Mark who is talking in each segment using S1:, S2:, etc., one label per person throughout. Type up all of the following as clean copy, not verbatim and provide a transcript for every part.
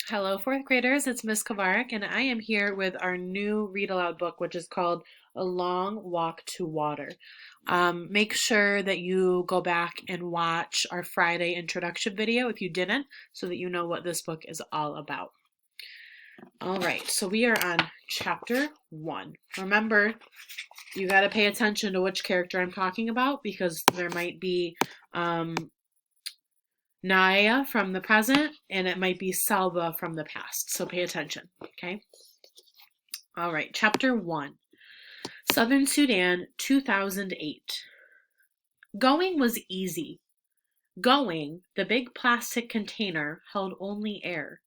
S1: Hello, fourth graders. It's Miss Kavarik, and I am here with our new read aloud book, which is called A Long Walk to Water. Make sure that you go back and watch our Friday introduction video if you didn't, so that you know what this book is all about. All right, so we are on chapter 1. Remember, you got to pay attention to which character I'm talking about because there might be Naya from the present, and it might be Salva from the past. So pay attention, okay? All right, chapter 1. Southern Sudan, 2008. Going was easy. Going, the big plastic container held only air.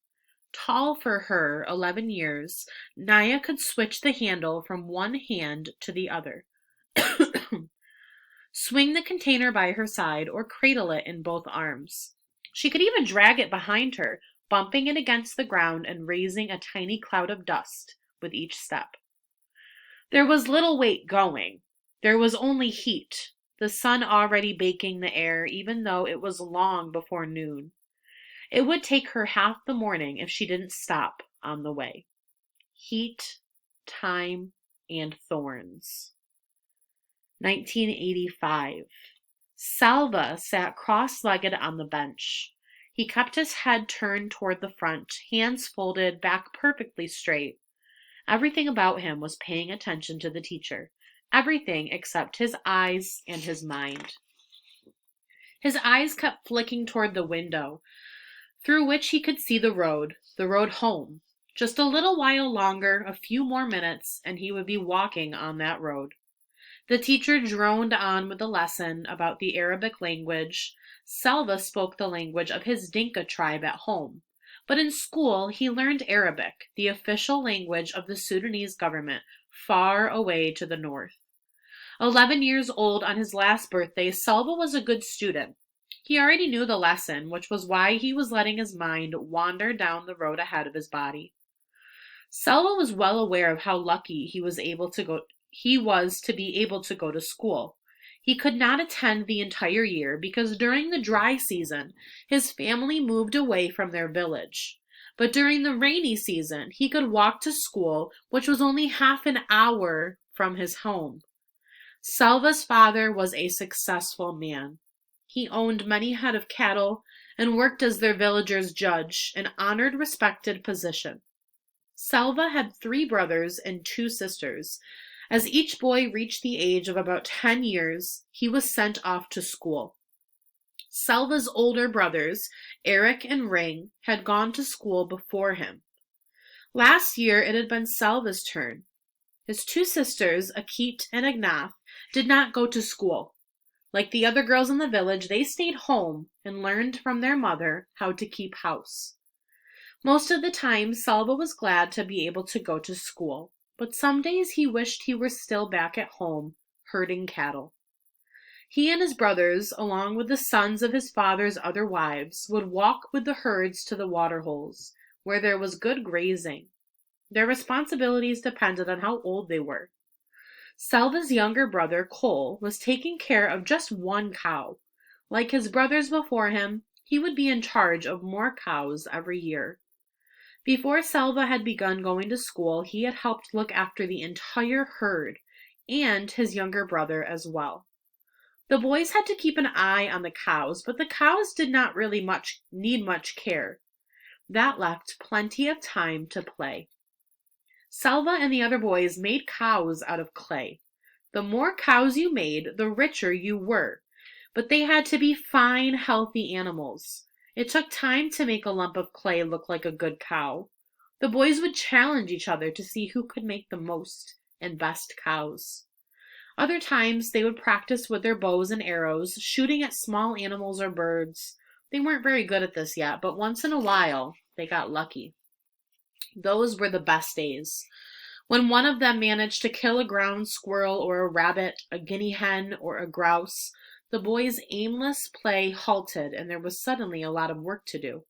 S1: Tall for her, 11 years, Naya could switch the handle from one hand to the other. Swing the container by her side or cradle it in both arms. She could even drag it behind her, bumping it against the ground and raising a tiny cloud of dust with each step. There was little weight going. There was only heat, the sun already baking the air, even though it was long before noon. It would take her half the morning if she didn't stop on the way. Heat, time, and thorns. 1985. Salva sat cross-legged on the bench. He kept his head turned toward the front, hands folded, back perfectly straight. Everything about him was paying attention to the teacher. Everything except his eyes and his mind. His eyes kept flicking toward the window, through which he could see the road home. Just a little while longer, a few more minutes, and he would be walking on that road. The teacher droned on with the lesson about the Arabic language. Salva spoke the language of his Dinka tribe at home, but in school he learned Arabic, the official language of the Sudanese government, far away to the north. 11 years old on his last birthday, Salva was a good student. He already knew the lesson, which was why he was letting his mind wander down the road ahead of his body. Salva was well aware of how lucky he was to be able to go to school. He could not attend the entire year because during the dry season, his family moved away from their village. But during the rainy season, he could walk to school, which was only half an hour from his home. Salva's father was a successful man. He owned many head of cattle and worked as their villagers' judge, an honored, respected position. Salva had 3 brothers and 2 sisters. As each boy reached the age of about 10 years, he was sent off to school. Salva's older brothers, Eric and Ring, had gone to school before him. Last year it had been Salva's turn. His 2 sisters, Akit and Agnath, did not go to school. Like the other girls in the village, they stayed home and learned from their mother how to keep house. Most of the time, Salva was glad to be able to go to school, but some days he wished he were still back at home, herding cattle. He and his brothers, along with the sons of his father's other wives, would walk with the herds to the water holes, where there was good grazing. Their responsibilities depended on how old they were. Salva's younger brother, Cole, was taking care of just one cow. Like his brothers before him, he would be in charge of more cows every year. Before Salva had begun going to school, he had helped look after the entire herd, and his younger brother as well. The boys had to keep an eye on the cows, but the cows did not really need much care. That left plenty of time to play. Salva and the other boys made cows out of clay. The more cows you made, the richer you were, but they had to be fine, healthy animals. It took time to make a lump of clay look like a good cow. The boys would challenge each other to see who could make the most and best cows. Other times they would practice with their bows and arrows, shooting at small animals or birds. They weren't very good at this yet, but once in a while they got lucky. Those were the best days. When one of them managed to kill a ground squirrel or a rabbit, a guinea hen, or a grouse, the boys' aimless play halted and there was suddenly a lot of work to do.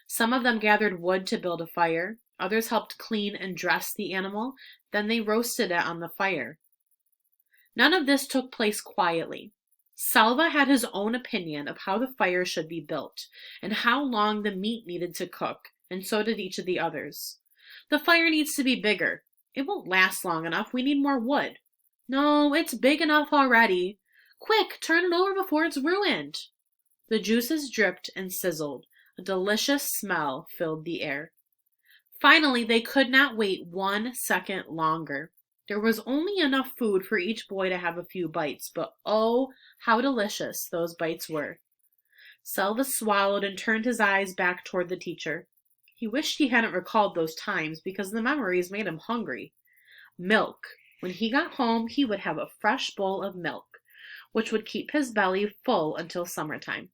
S1: Some of them gathered wood to build a fire. Others helped clean and dress the animal. Then they roasted it on the fire. None of this took place quietly. Salva had his own opinion of how the fire should be built and how long the meat needed to cook and so did each of the others. The fire needs to be bigger. It won't last long enough. We need more wood. No, it's big enough already. Quick, turn it over before it's ruined. The juices dripped and sizzled. A delicious smell filled the air. Finally, they could not wait 1 second longer. There was only enough food for each boy to have a few bites, but oh, how delicious those bites were. Salvas swallowed and turned his eyes back toward the teacher. He wished he hadn't recalled those times because the memories made him hungry. Milk. When he got home, he would have a fresh bowl of milk, which would keep his belly full until suppertime.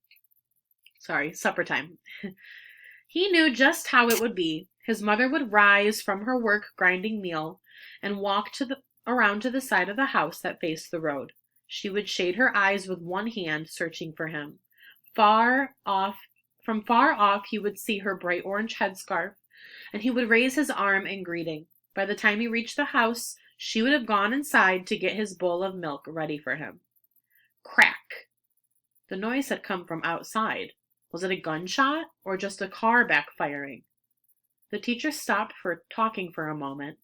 S1: He knew just how it would be. His mother would rise from her work grinding meal and walk around to the side of the house that faced the road. She would shade her eyes with one hand, searching for him. From far off, he would see her bright orange headscarf, and he would raise his arm in greeting. By the time he reached the house, she would have gone inside to get his bowl of milk ready for him. Crack! The noise had come from outside. Was it a gunshot or just a car backfiring? The teacher stopped talking for a moment.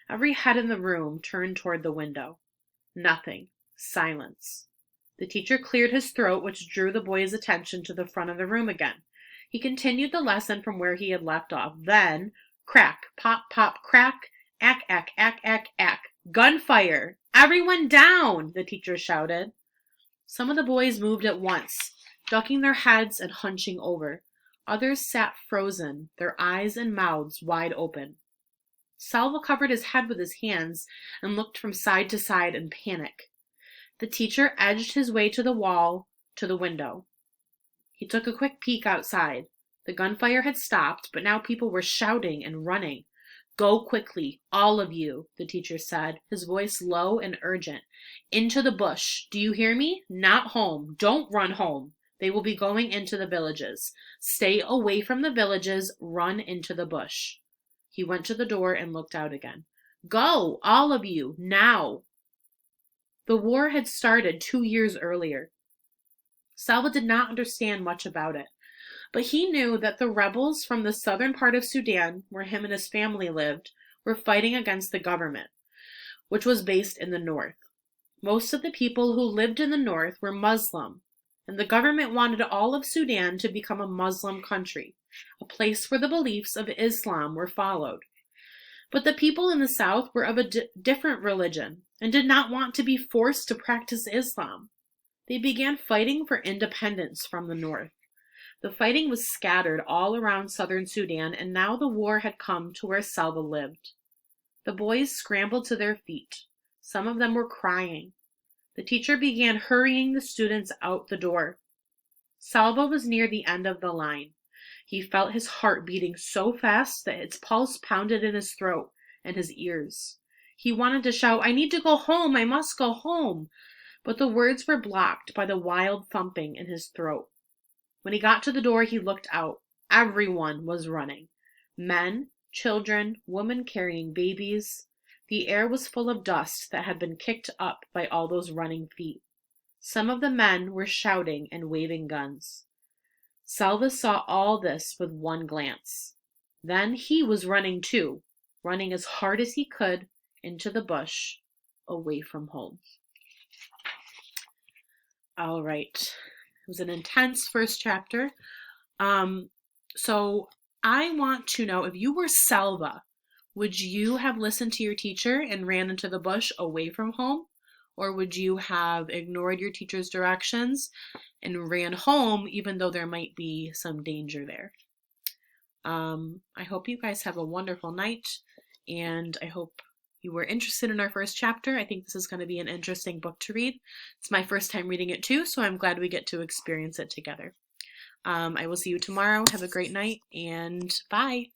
S1: Every head in the room turned toward the window. Nothing. Silence. The teacher cleared his throat, which drew the boys' attention to the front of the room again. He continued the lesson from where he had left off. Then, crack, pop, pop, crack, ack, ack, ack, ack, ack. Gunfire! Everyone down! The teacher shouted. Some of the boys moved at once, ducking their heads and hunching over. Others sat frozen, their eyes and mouths wide open. Salva covered his head with his hands and looked from side to side in panic. The teacher edged his way to the wall, to the window. He took a quick peek outside. The gunfire had stopped, but now people were shouting and running. Go quickly, all of you, the teacher said, his voice low and urgent. Into the bush. Do you hear me? Not home. Don't run home. They will be going into the villages. Stay away from the villages. Run into the bush. He went to the door and looked out again. Go, all of you, now. The war had started 2 years earlier. Salva did not understand much about it, but he knew that the rebels from the southern part of Sudan, where him and his family lived, were fighting against the government, which was based in the north. Most of the people who lived in the north were Muslim, and the government wanted all of Sudan to become a Muslim country, a place where the beliefs of Islam were followed. But the people in the south were of a different religion and did not want to be forced to practice Islam. They began fighting for independence from the north. The fighting was scattered all around southern Sudan, and now the war had come to where Salva lived. The boys scrambled to their feet. Some of them were crying. The teacher began hurrying the students out the door. Salva was near the end of the line. He felt his heart beating so fast that its pulse pounded in his throat and his ears. He wanted to shout, I need to go home, I must go home. But the words were blocked by the wild thumping in his throat. When he got to the door, he looked out. Everyone was running. Men, children, women carrying babies. The air was full of dust that had been kicked up by all those running feet. Some of the men were shouting and waving guns. Salva saw all this with one glance. Then he was running too, running as hard as he could into the bush, away from home. All right. It was an intense first chapter. So I want to know, if you were Salva, would you have listened to your teacher and ran into the bush away from home? Or would you have ignored your teacher's directions and ran home even though there might be some danger there? I hope you guys have a wonderful night, and I hope you were interested in our first chapter. I think this is going to be an interesting book to read. It's my first time reading it too, so I'm glad we get to experience it together. I will see you tomorrow. Have a great night, and bye.